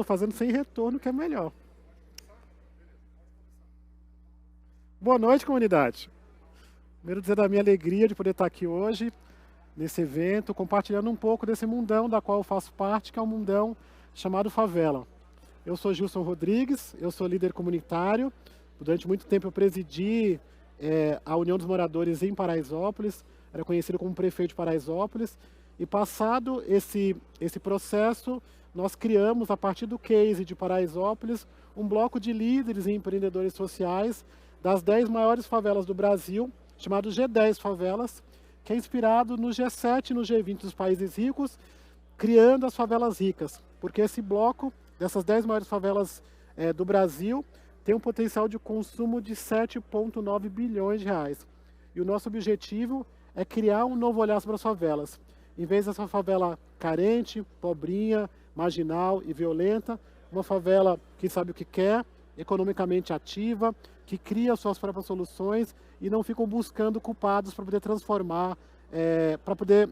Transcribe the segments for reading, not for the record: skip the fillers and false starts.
estou fazendo sem retorno, que é melhor. Boa noite, comunidade. Primeiro dizer da minha alegria de poder estar aqui hoje, nesse evento, compartilhando um pouco desse mundão da qual eu faço parte, que é um mundão chamado favela. Eu sou Gilson Rodrigues, eu sou líder comunitário. Durante muito tempo eu presidi a União dos Moradores em Paraisópolis, era conhecido como prefeito de Paraisópolis. E passado esse processo, nós criamos, a partir do case de Paraisópolis, um bloco de líderes e empreendedores sociais das 10 maiores favelas do Brasil, chamado G10 Favelas, que é inspirado no G7 e no G20 dos países ricos, criando as favelas ricas. Porque esse bloco, dessas 10 maiores favelas do Brasil, tem um potencial de consumo de 7,9 bilhões de reais. E o nosso objetivo é criar um novo olhar sobre as favelas. Em vez dessa favela carente, pobrinha, marginal e violenta, uma favela que sabe o que quer, economicamente ativa, que cria suas próprias soluções e não ficam buscando culpados para poder transformar, para poder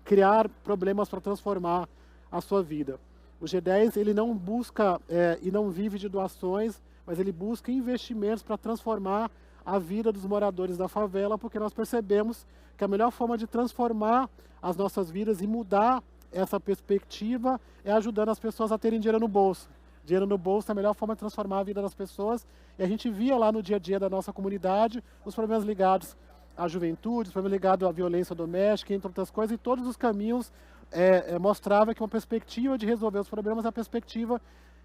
criar problemas para transformar a sua vida. O G10 ele não busca e não vive de doações, mas ele busca investimentos para transformar a vida dos moradores da favela, porque nós percebemos que a melhor forma de transformar as nossas vidas e mudar essa perspectiva é ajudando as pessoas a terem dinheiro no bolso. Dinheiro no bolso é a melhor forma de transformar a vida das pessoas. E a gente via lá no dia a dia da nossa comunidade os problemas ligados à juventude, os problemas ligados à violência doméstica, entre outras coisas, e todos os caminhos mostrava que uma perspectiva de resolver os problemas é a perspectiva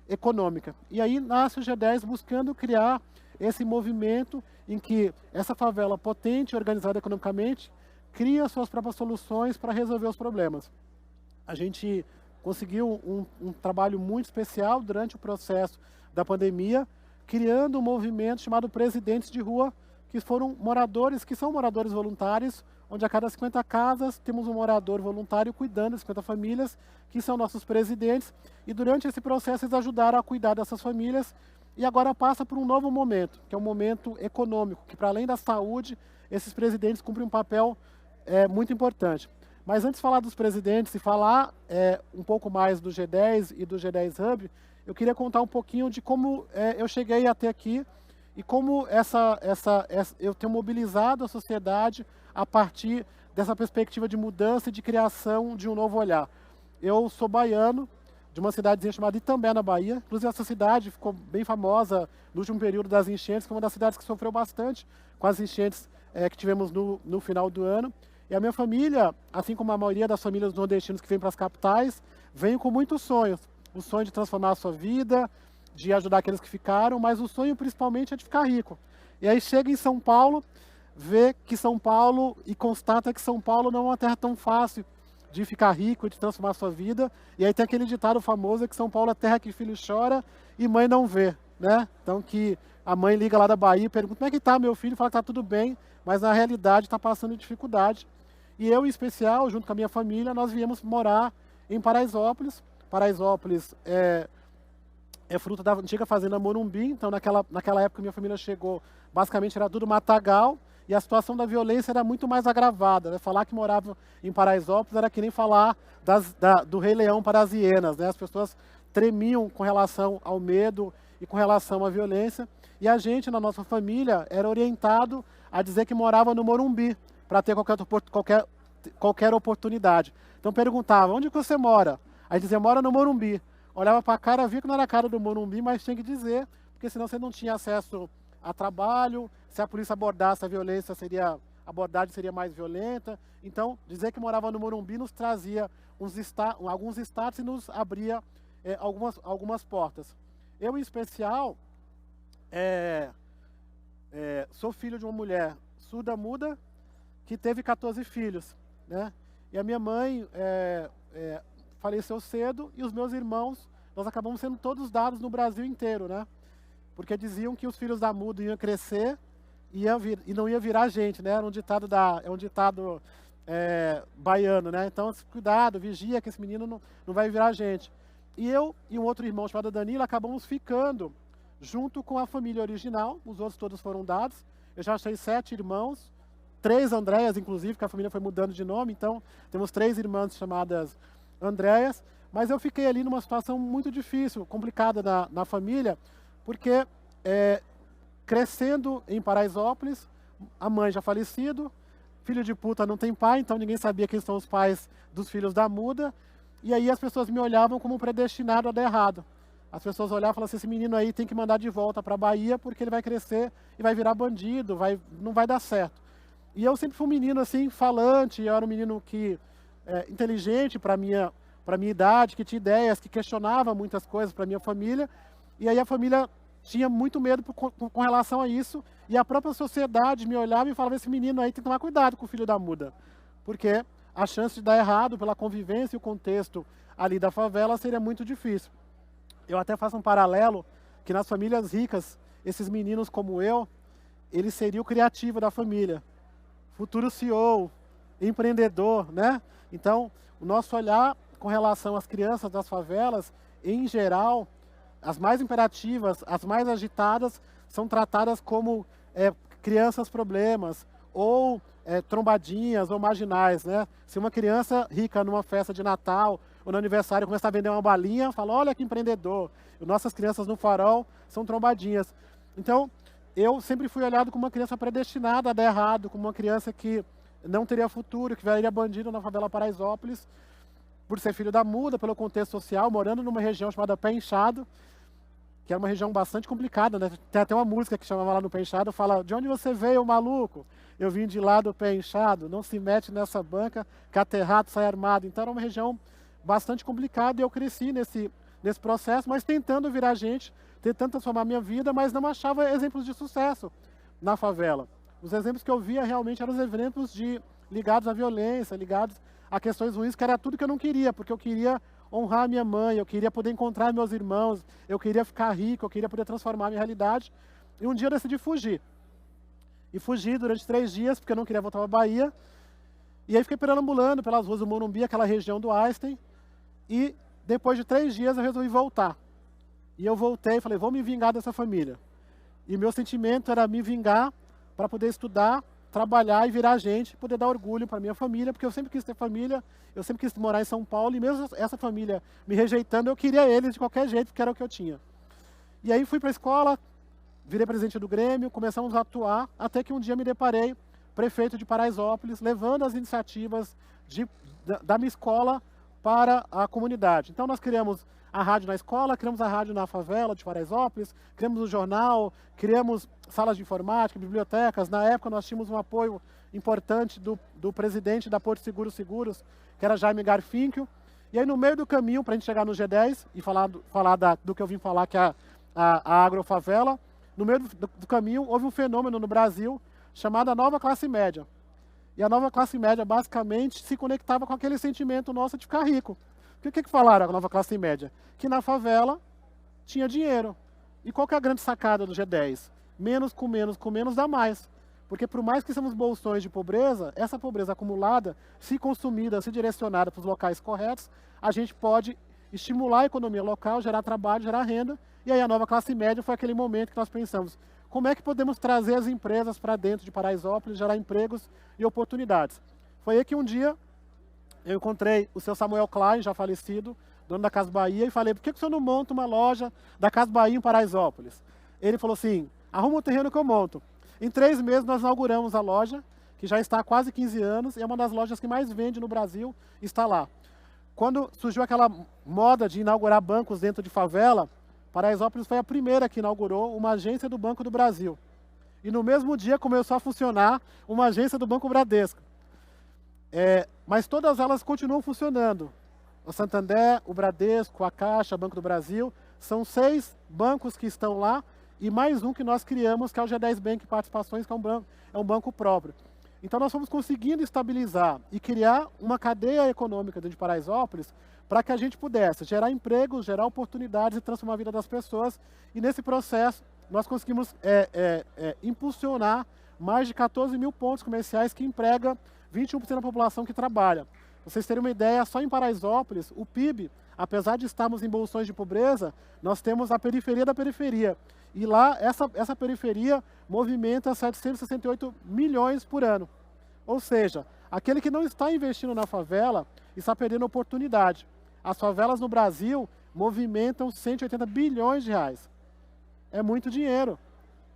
econômica. E aí nasce o G10 buscando criar esse movimento em que essa favela potente e organizada economicamente cria suas próprias soluções para resolver os problemas. A gente conseguiu um trabalho muito especial durante o processo da pandemia, criando um movimento chamado Presidentes de Rua, que foram moradores, que são moradores voluntários, onde a cada 50 casas temos um morador voluntário cuidando de 50 famílias, que são nossos presidentes, e durante esse processo eles ajudaram a cuidar dessas famílias, e agora passa por um novo momento, que é um momento econômico, que para além da saúde, esses presidentes cumprem um papel muito importante. Mas antes de falar dos presidentes e falar um pouco mais do G10 e do G10 Hub, eu queria contar um pouquinho de como eu cheguei até aqui e como eu tenho mobilizado a sociedade a partir dessa perspectiva de mudança e de criação de um novo olhar. Eu sou baiano, de uma cidadezinha chamada Itambé, na Bahia. Inclusive essa cidade ficou bem famosa no último período das enchentes, que é uma das cidades que sofreu bastante com as enchentes que tivemos no final do ano. E a minha família, assim como a maioria das famílias nordestinas que vêm para as capitais, vem com muitos sonhos. O sonho de transformar a sua vida, de ajudar aqueles que ficaram, mas o sonho principalmente é de ficar rico. E aí chega em São Paulo, vê que São Paulo e constata que São Paulo não é uma terra tão fácil de ficar rico, de transformar a sua vida. E aí tem aquele ditado famoso que São Paulo é terra que filho chora e mãe não vê, né? Então que a mãe liga lá da Bahia e pergunta: como é que tá meu filho? Fala que tá tudo bem, mas na realidade está passando dificuldade. E eu, em especial, junto com a minha família, nós viemos morar em Paraisópolis. Paraisópolis é fruto da antiga fazenda Morumbi, então naquela época minha família chegou, basicamente era tudo matagal, e a situação da violência era muito mais agravada, né? Falar que morava em Paraisópolis era que nem falar do Rei Leão para as hienas, né? As pessoas tremiam com relação ao medo e com relação à violência, e a gente, na nossa família, era orientado a dizer que morava no Morumbi, para ter qualquer oportunidade. Então perguntava: onde que você mora? Aí dizia: mora no Morumbi. Olhava para a cara, via que não era a cara do Morumbi, mas tinha que dizer, porque senão você não tinha acesso a trabalho, se a polícia abordasse a violência, a abordagem seria mais violenta. Então, dizer que morava no Morumbi nos trazia alguns status e nos abria algumas portas. Eu, em especial, sou filho de uma mulher surda-muda que teve 14 filhos, né? E a minha mãe faleceu cedo, e os meus irmãos, nós acabamos sendo todos dados no Brasil inteiro, né? Porque diziam que os filhos da muda iam crescer e não ia virar gente, né? Era um ditado baiano, né? Então, cuidado, vigia que esse menino não vai virar gente. E eu e um outro irmão chamado Danilo acabamos ficando junto com a família original, os outros todos foram dados. Eu já achei 7 irmãos, 3 Andréas, inclusive, que a família foi mudando de nome, então temos 3 irmãs chamadas Andréas, Mas eu fiquei ali numa situação muito difícil, complicada na família, porque crescendo em Paraisópolis, a mãe já falecido, filho de puta não tem pai, então ninguém sabia quem são os pais dos filhos da muda, e aí as pessoas me olhavam como predestinado a dar errado. As pessoas olhavam e falavam assim, esse menino aí tem que mandar de volta para a Bahia, porque ele vai crescer e vai virar bandido, não vai dar certo. E eu sempre fui um menino assim, falante, eu era um menino inteligente para minha idade, que tinha ideias, que questionava muitas coisas para minha família, e aí a família tinha muito medo com relação a isso, e a própria sociedade me olhava e falava, esse menino aí tem que tomar cuidado com o filho da muda, porque a chance de dar errado pela convivência e o contexto ali da favela seria muito difícil. Eu até faço um paralelo, que nas famílias ricas, esses meninos como eu, ele seria o criativo da família, futuro CEO, empreendedor, né? Então, o nosso olhar com relação às crianças das favelas, em geral, as mais imperativas, as mais agitadas, são tratadas como crianças problemas, ou trombadinhas, ou marginais, né? Se uma criança rica numa festa de Natal, ou no aniversário começa a vender uma balinha, fala, olha que empreendedor. E nossas crianças no farol são trombadinhas. Então, eu sempre fui olhado como uma criança predestinada a dar errado, como uma criança que não teria futuro, que viraria bandido na favela Paraisópolis, por ser filho da muda, pelo contexto social, morando numa região chamada Pé Inchado, que era uma região bastante complicada, né? Tem até uma música que chamava lá no Pé Inchado, fala, de onde você veio, maluco? Eu vim de lá do Pé Inchado, não se mete nessa banca, que aterrado sai armado. Então era uma região bastante complicada e eu cresci nesse processo, mas tentando virar gente, tentando transformar a minha vida, mas não achava exemplos de sucesso na favela. Os exemplos que eu via realmente eram os exemplos ligados à violência, ligados a questões ruins, que era tudo que eu não queria, porque eu queria honrar minha mãe, eu queria poder encontrar meus irmãos, eu queria ficar rico, eu queria poder transformar a minha realidade. E um dia eu decidi fugir. E fugi durante 3 dias, porque eu não queria voltar para a Bahia. E aí fiquei perambulando pelas ruas do Morumbi, aquela região do Einstein. E depois de 3 dias eu resolvi voltar. E eu voltei e falei, vou me vingar dessa família. E meu sentimento era me vingar para poder estudar, trabalhar e virar gente, poder dar orgulho para minha família, porque eu sempre quis ter família, eu sempre quis morar em São Paulo, e mesmo essa família me rejeitando, eu queria eles de qualquer jeito, porque era o que eu tinha. E aí fui para a escola, virei presidente do Grêmio, começamos a atuar, até que um dia me deparei, prefeito de Paraisópolis, levando as iniciativas da minha escola para a comunidade. Então nós criamos a rádio na escola, criamos a rádio na favela de Paraisópolis, criamos o jornal, criamos salas de informática, bibliotecas. Na época nós tínhamos um apoio importante do presidente da Porto Seguros, que era Jaime Garfinkel. E aí no meio do caminho, para a gente chegar no G10 e falar do que eu vim falar, que é a agrofavela, no meio do caminho houve um fenômeno no Brasil chamado a nova classe média. E a nova classe média basicamente se conectava com aquele sentimento nosso de ficar rico. O que falaram a nova classe média? Que na favela tinha dinheiro. E qual que é a grande sacada do G10? Menos com menos com menos dá mais. Porque por mais que somos bolsões de pobreza, essa pobreza acumulada, se consumida, se direcionada para os locais corretos, a gente pode estimular a economia local, gerar trabalho, gerar renda. E aí a nova classe média foi aquele momento que nós pensamos, como é que podemos trazer as empresas para dentro de Paraisópolis, gerar empregos e oportunidades? Foi aí que um dia eu encontrei o seu Samuel Klein, já falecido, dono da Casa Bahia, e falei, por que o senhor não monta uma loja da Casa Bahia em Paraisópolis? Ele falou assim, arruma o terreno que eu monto. Em 3 meses nós inauguramos a loja, que já está há quase 15 anos, e é uma das lojas que mais vende no Brasil, está lá. Quando surgiu aquela moda de inaugurar bancos dentro de favela, Paraisópolis foi a primeira que inaugurou uma agência do Banco do Brasil. E no mesmo dia começou a funcionar uma agência do Banco Bradesco. Mas todas elas continuam funcionando. O Santander, o Bradesco, a Caixa, Banco do Brasil, são 6 bancos que estão lá e mais um que nós criamos, que é o G10 Bank Participações, que é um banco próprio. Então nós fomos conseguindo estabilizar e criar uma cadeia econômica dentro de Paraisópolis para que a gente pudesse gerar empregos, gerar oportunidades e transformar a vida das pessoas. E nesse processo nós conseguimos impulsionar mais de 14 mil pontos comerciais que emprega 21% da população que trabalha. Pra vocês terem uma ideia, só em Paraisópolis, o PIB, apesar de estarmos em bolsões de pobreza, nós temos a periferia da periferia. E lá, essa periferia movimenta 768 milhões por ano. Ou seja, aquele que não está investindo na favela está perdendo oportunidade. As favelas no Brasil movimentam 180 bilhões de reais. É muito dinheiro,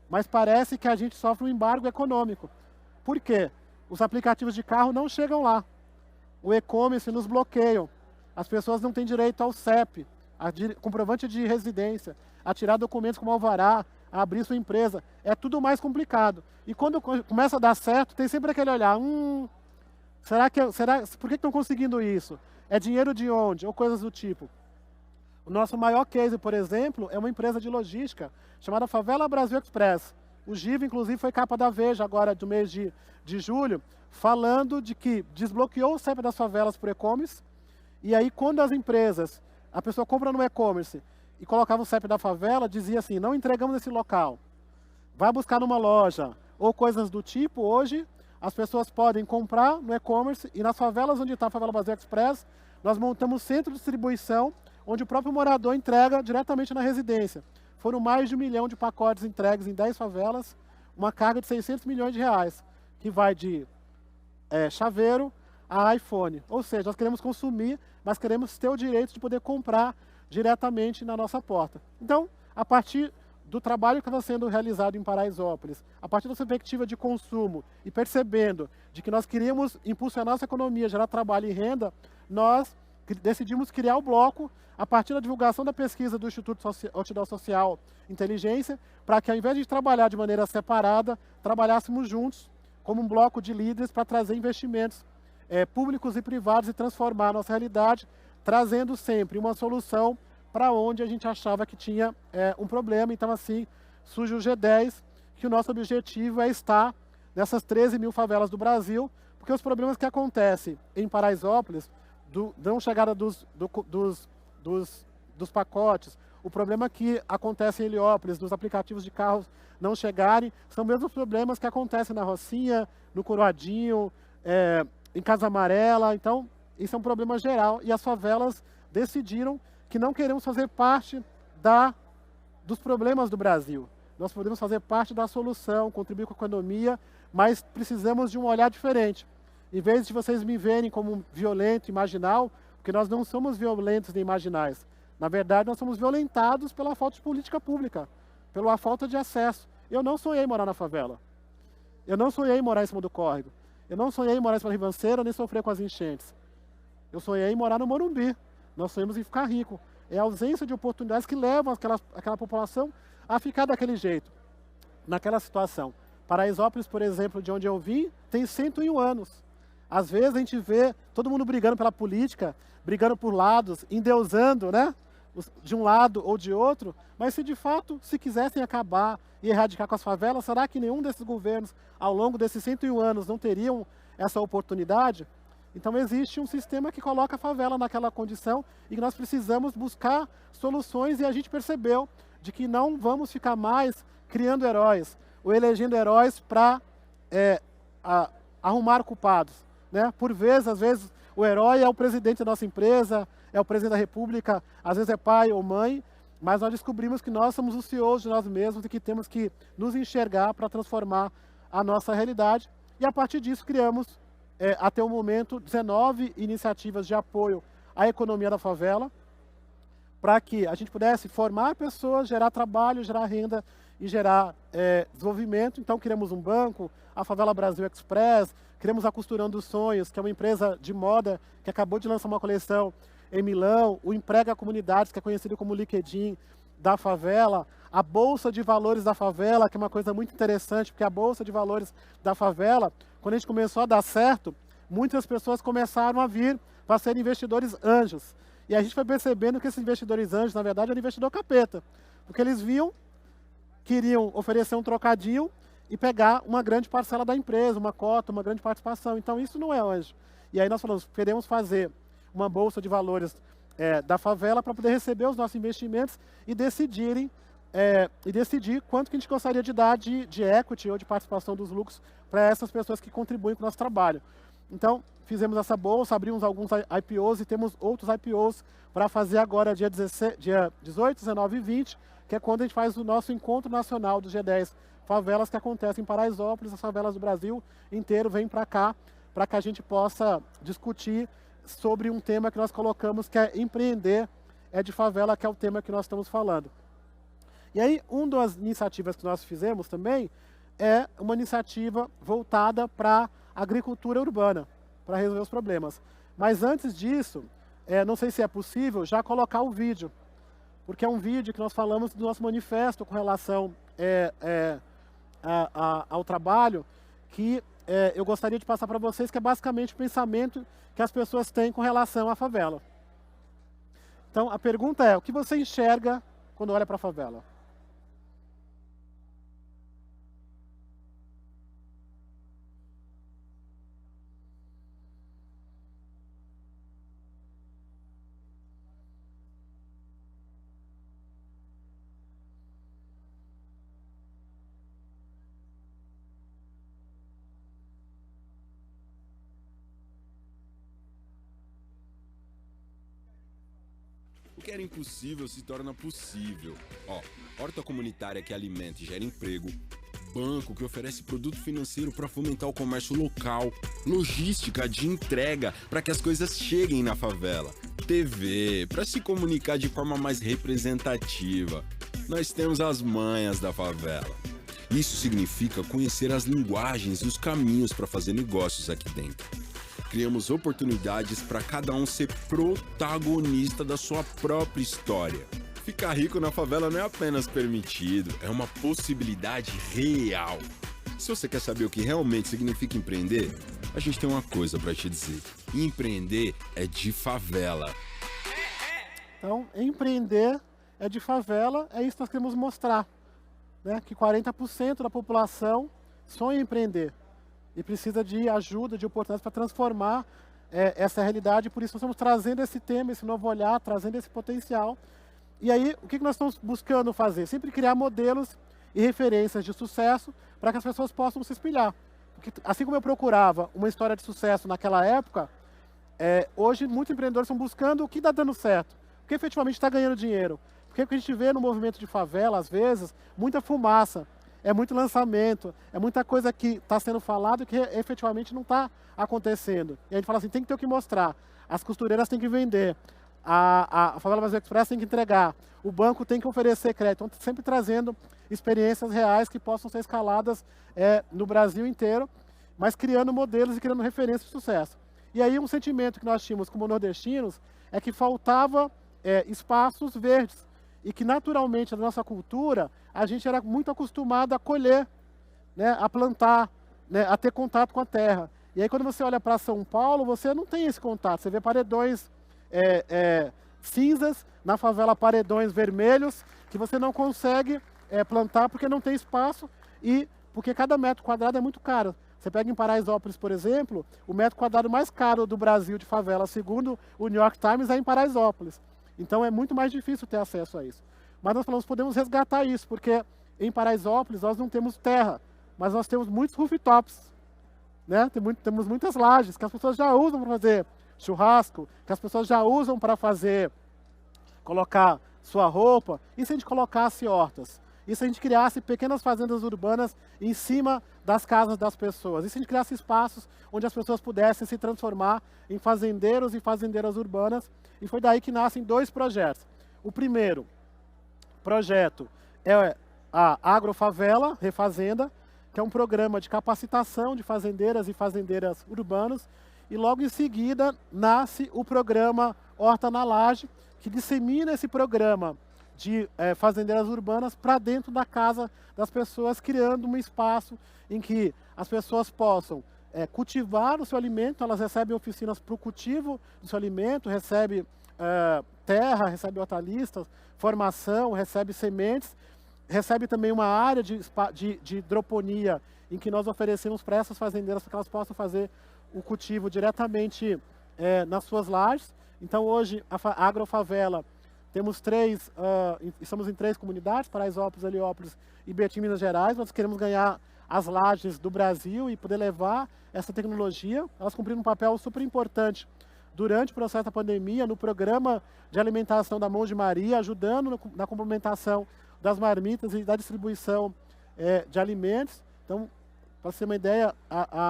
mas parece que a gente sofre um embargo econômico. Por quê? Os aplicativos de carro não chegam lá. O e-commerce nos bloqueiam. As pessoas não têm direito ao CEP, comprovante de residência, a tirar documentos como alvará, a abrir sua empresa. É tudo mais complicado. E quando começa a dar certo, tem sempre aquele olhar, por que estão conseguindo isso? É dinheiro de onde? Ou coisas do tipo. O nosso maior case, por exemplo, é uma empresa de logística chamada Favela Brasil Express. O Giva, inclusive, foi capa da Veja agora do mês de julho, falando de que desbloqueou o CEP das favelas por e-commerce. E aí, quando as empresas, a pessoa compra no e-commerce e colocava o CEP da favela, dizia assim, não entregamos nesse local, vai buscar numa loja, ou coisas do tipo. Hoje, as pessoas podem comprar no e-commerce e nas favelas onde está a Favela Brasil Express, nós montamos centro de distribuição, onde o próprio morador entrega diretamente na residência. Foram mais de 1 milhão de pacotes entregues em 10 favelas, uma carga de 600 milhões de reais, que vai de chaveiro a iPhone. Ou seja, nós queremos consumir, mas queremos ter o direito de poder comprar diretamente na nossa porta. Então, a partir do trabalho que está sendo realizado em Paraisópolis, a partir dessa perspectiva de consumo e percebendo de que nós queríamos impulsionar nossa economia, gerar trabalho e renda, nós decidimos criar o bloco a partir da divulgação da pesquisa do Instituto Outdoor Social Inteligência, para que ao invés de trabalhar de maneira separada, trabalhássemos juntos como um bloco de líderes para trazer investimentos públicos e privados e transformar a nossa realidade, trazendo sempre uma solução para onde a gente achava que tinha um problema. Então, assim, surge o G10, que o nosso objetivo é estar nessas 13 mil favelas do Brasil, porque os problemas que acontecem em Paraisópolis, não chegada dos pacotes, o problema que acontece em Heliópolis, dos aplicativos de carros não chegarem, são os mesmos problemas que acontecem na Rocinha, no Coroadinho, em Casa Amarela. Então, isso é um problema geral e as favelas decidiram que não queremos fazer parte dos problemas do Brasil. Nós podemos fazer parte da solução, contribuir com a economia, mas precisamos de um olhar diferente. Em vez de vocês me verem como violento e marginal, porque nós não somos violentos nem marginais. Na verdade, nós somos violentados pela falta de política pública, pela falta de acesso. Eu não sonhei morar na favela. Eu não sonhei morar em cima do córrego. Eu não sonhei morar em cima da ribanceira, nem sofrer com as enchentes. Eu sonhei em morar no Morumbi. Nós sonhamos em ficar rico. É a ausência de oportunidades que levam aquela população a ficar daquele jeito, naquela situação. Paraisópolis, por exemplo, de onde eu vim, tem 101 anos. Às vezes a gente vê todo mundo brigando pela política, brigando por lados, endeusando, né? De um lado ou de outro, mas se de fato, se quisessem acabar e erradicar com as favelas, será que nenhum desses governos, ao longo desses 101 anos, não teriam essa oportunidade? Então existe um sistema que coloca a favela naquela condição e que nós precisamos buscar soluções, e a gente percebeu de que não vamos ficar mais criando heróis ou elegendo heróis para arrumar culpados, né? Por vezes, às vezes, o herói é o presidente da nossa empresa, é o presidente da república, às vezes é pai ou mãe, mas nós descobrimos que nós somos os CEOs de nós mesmos e que temos que nos enxergar para transformar a nossa realidade. E a partir disso criamos, até o momento, 19 iniciativas de apoio à economia da favela, para que a gente pudesse formar pessoas, gerar trabalho, gerar renda e gerar desenvolvimento. Então criamos um banco, a Favela Brasil Express, criamos a Costurando Sonhos, que é uma empresa de moda que acabou de lançar uma coleção em Milão, o Emprega Comunidades, que é conhecido como LinkedIn da favela, a Bolsa de Valores da favela, que é uma coisa muito interessante, porque a Bolsa de Valores da favela, quando a gente começou a dar certo, muitas pessoas começaram a vir para ser investidores anjos. E a gente foi percebendo que esses investidores anjos, na verdade, eram investidor capeta, porque eles queriam oferecer um trocadinho e pegar uma grande parcela da empresa, uma cota, uma grande participação. Então isso não é anjo. E aí nós falamos, queremos fazer uma bolsa de valores da favela para poder receber os nossos investimentos e decidir quanto que a gente gostaria de dar de equity ou de participação dos lucros para essas pessoas que contribuem com o nosso trabalho. Então, fizemos essa bolsa, abrimos alguns IPOs e temos outros IPOs para fazer agora dia 18, 19 e 20, que é quando a gente faz o nosso encontro nacional do G10 Favelas, que acontece em Paraisópolis. As favelas do Brasil inteiro vêm para cá, para que a gente possa discutir sobre um tema que nós colocamos, que é empreender é de favela, que é o tema que nós estamos falando. E aí, uma das iniciativas que nós fizemos também é uma iniciativa voltada para a agricultura urbana, para resolver os problemas. Mas antes disso, não sei se é possível já colocar o vídeo, porque é um vídeo que nós falamos do nosso manifesto com relação ao trabalho, que eu gostaria de passar para vocês, que é basicamente o pensamento que as pessoas têm com relação à favela. Então, a pergunta é, o que você enxerga quando olha para a favela? O que era impossível se torna possível. Horta comunitária que alimenta e gera emprego, banco que oferece produto financeiro para fomentar o comércio local, logística de entrega para que as coisas cheguem na favela, TV para se comunicar de forma mais representativa. Nós temos as manhas da favela. Isso significa conhecer as linguagens e os caminhos para fazer negócios aqui dentro. Criamos oportunidades para cada um ser protagonista da sua própria história. Ficar rico na favela não é apenas permitido, é uma possibilidade real. Se você quer saber o que realmente significa empreender, a gente tem uma coisa para te dizer. Empreender é de favela. Então, empreender é de favela, é isso que nós queremos mostrar, né? Que 40% da população sonha em empreender e precisa de ajuda, de oportunidades para transformar essa realidade. Por isso nós estamos trazendo esse tema, esse novo olhar, trazendo esse potencial. E aí, o que nós estamos buscando fazer? Sempre criar modelos e referências de sucesso para que as pessoas possam se espelhar. Porque, assim como eu procurava uma história de sucesso naquela época, hoje muitos empreendedores estão buscando o que está dando certo, o que efetivamente está ganhando dinheiro. Porque o que a gente vê no movimento de favela, às vezes, muita fumaça, é muito lançamento, é muita coisa que está sendo falado que efetivamente não está acontecendo. E a gente fala assim, tem que ter o que mostrar, as costureiras têm que vender, a Favela Brasil Express tem que entregar, o banco tem que oferecer crédito. Então, sempre trazendo experiências reais que possam ser escaladas no Brasil inteiro, mas criando modelos e criando referências de sucesso. E aí um sentimento que nós tínhamos como nordestinos é que faltava espaços verdes, e que naturalmente na nossa cultura a gente era muito acostumado a colher, né, a plantar, né, a ter contato com a terra. E aí quando você olha para São Paulo, você não tem esse contato, você vê paredões cinzas, na favela paredões vermelhos, que você não consegue plantar porque não tem espaço e porque cada metro quadrado é muito caro. Você pega em Paraisópolis, por exemplo, o metro quadrado mais caro do Brasil de favela, segundo o New York Times, é em Paraisópolis. Então é muito mais difícil ter acesso a isso. Mas nós falamos, podemos resgatar isso, porque em Paraisópolis nós não temos terra, mas nós temos muitos rooftops, né? Temos muitas lajes que as pessoas já usam para fazer churrasco, que as pessoas já usam para colocar sua roupa. E se a gente colocasse hortas? E se a gente criasse pequenas fazendas urbanas em cima das casas das pessoas? E se a gente criasse espaços onde as pessoas pudessem se transformar em fazendeiros e fazendeiras urbanas? E foi daí que nascem dois projetos. O primeiro projeto é a Agrofavela Refazenda, que é um programa de capacitação de fazendeiras e fazendeiras urbanos. E logo em seguida nasce o programa Horta na Laje, que dissemina esse programa de fazendeiras urbanas para dentro da casa das pessoas, criando um espaço em que as pessoas possam cultivar o seu alimento. Elas recebem oficinas para o cultivo do seu alimento, recebem terra, recebem hortaliças, formação, recebem sementes, recebe também uma área de hidroponia em que nós oferecemos para essas fazendeiras para que elas possam fazer o cultivo diretamente nas suas lajes. Então hoje a Agrofavela, estamos em 3 comunidades, Paraisópolis, Heliópolis e Betim, Minas Gerais. Nós queremos ganhar as lajes do Brasil e poder levar essa tecnologia. Elas cumpriram um papel super importante durante o processo da pandemia, no programa de alimentação da Mão de Maria, ajudando na complementação das marmitas e da distribuição de alimentos. Então, para você ter uma ideia,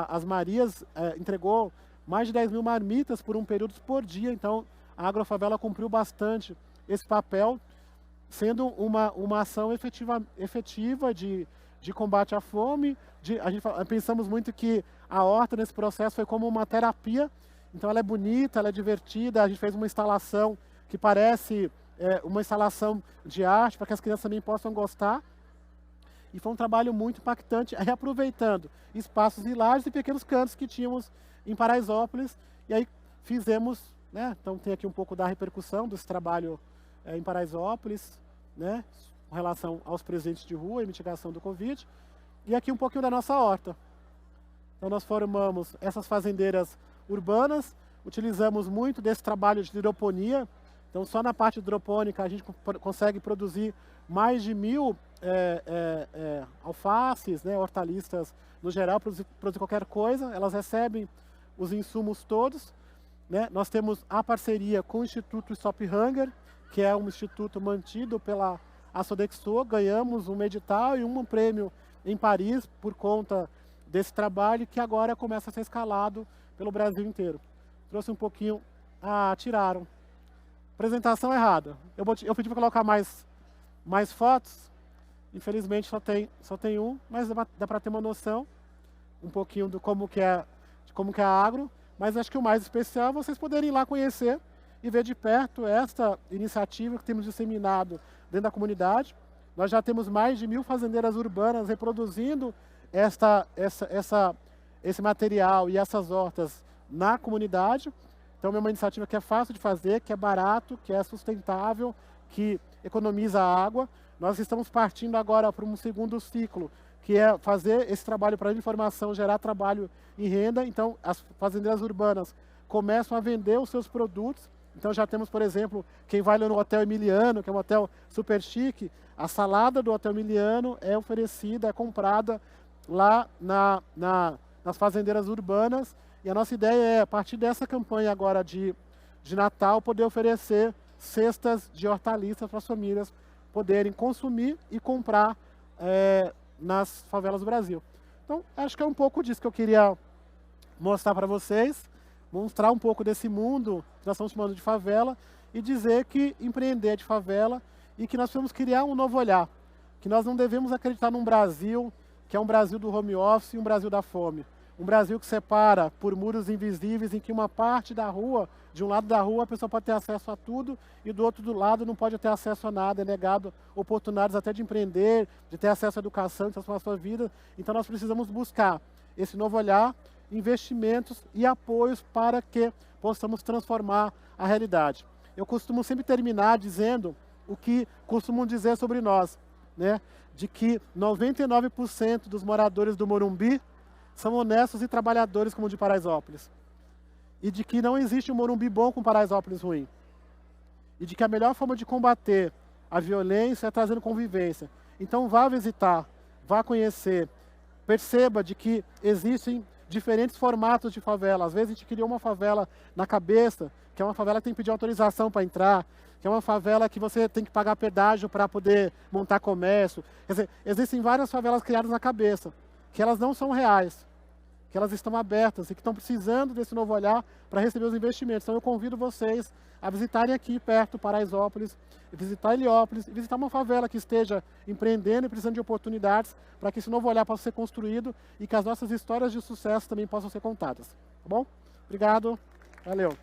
as Marias entregou mais de 10 mil marmitas por um período por dia. Então, a Agrofavela cumpriu bastante esse papel, sendo uma ação efetiva de combate à fome. Pensamos muito que a horta nesse processo foi como uma terapia. Então ela é bonita, ela é divertida, a gente fez uma instalação que parece uma instalação de arte para que as crianças também possam gostar. E foi um trabalho muito impactante, reaproveitando espaços de lajes e pequenos cantos que tínhamos em Paraisópolis. E aí fizemos, né? Então tem aqui um pouco da repercussão desse trabalho em Paraisópolis, né? Com relação aos presentes de rua e mitigação do Covid. E aqui um pouquinho da nossa horta. Então nós formamos essas fazendeiras urbanas, utilizamos muito desse trabalho de hidroponia. Então só na parte hidropônica a gente consegue produzir mais de 1000 alfaces, né, hortaliças no geral, produzir qualquer coisa. Elas recebem os insumos todos, né? Nós temos a parceria com o Instituto Stop Hunger, que é um instituto mantido pela a Sodexo. Ganhamos um edital e um prêmio em Paris por conta desse trabalho, que agora começa a ser escalado pelo Brasil inteiro. Trouxe um pouquinho... Ah, tiraram. Apresentação errada. Eu pedi para colocar mais fotos. Infelizmente só tem um, mas dá para ter uma noção um pouquinho de como que é a Agro. Mas acho que o mais especial é vocês poderem ir lá conhecer e ver de perto essa iniciativa que temos disseminado dentro da comunidade. Nós já temos mais de 1000 fazendeiras urbanas reproduzindo esse material e essas hortas na comunidade. Então é uma iniciativa que é fácil de fazer, que é barato, que é sustentável, que economiza água. Nós estamos partindo agora para um segundo ciclo, que é fazer esse trabalho para a informação, gerar trabalho e renda. Então as fazendeiras urbanas começam a vender os seus produtos. Então já temos, por exemplo, quem vai no Hotel Emiliano, que é um hotel super chique, a salada do Hotel Emiliano é oferecida, é comprada lá nas fazendeiras urbanas. E a nossa ideia é, a partir dessa campanha agora de Natal, poder oferecer cestas de hortaliças para as famílias poderem consumir e comprar nas favelas do Brasil. Então, acho que é um pouco disso que eu queria mostrar para vocês, mostrar um pouco desse mundo que nós estamos chamando de favela e dizer que empreender é de favela e que nós precisamos criar um novo olhar, que nós não devemos acreditar num Brasil que é um Brasil do home office e um Brasil da fome. Um Brasil que separa por muros invisíveis, em que uma parte da rua, de um lado da rua, a pessoa pode ter acesso a tudo e do outro lado não pode ter acesso a nada, é negado oportunidades até de empreender, de ter acesso à educação, de transformar a sua vida. Então nós precisamos buscar esse novo olhar, investimentos e apoios para que possamos transformar a realidade. Eu costumo sempre terminar dizendo o que costumam dizer sobre nós, né? De que 99% dos moradores do Morumbi são honestos e trabalhadores como o de Paraisópolis. E de que não existe um Morumbi bom com Paraisópolis ruim. E de que a melhor forma de combater a violência é trazendo convivência. Então vá visitar, vá conhecer, perceba de que existem diferentes formatos de favela. Às vezes a gente criou uma favela na cabeça, que é uma favela que tem que pedir autorização para entrar, que é uma favela que você tem que pagar pedágio para poder montar comércio. Quer dizer, existem várias favelas criadas na cabeça, que elas não são reais, que elas estão abertas e que estão precisando desse novo olhar para receber os investimentos. Então eu convido vocês a visitarem aqui perto Paraisópolis, visitar Heliópolis, visitar uma favela que esteja empreendendo e precisando de oportunidades para que esse novo olhar possa ser construído e que as nossas histórias de sucesso também possam ser contadas. Tá bom? Obrigado. Valeu.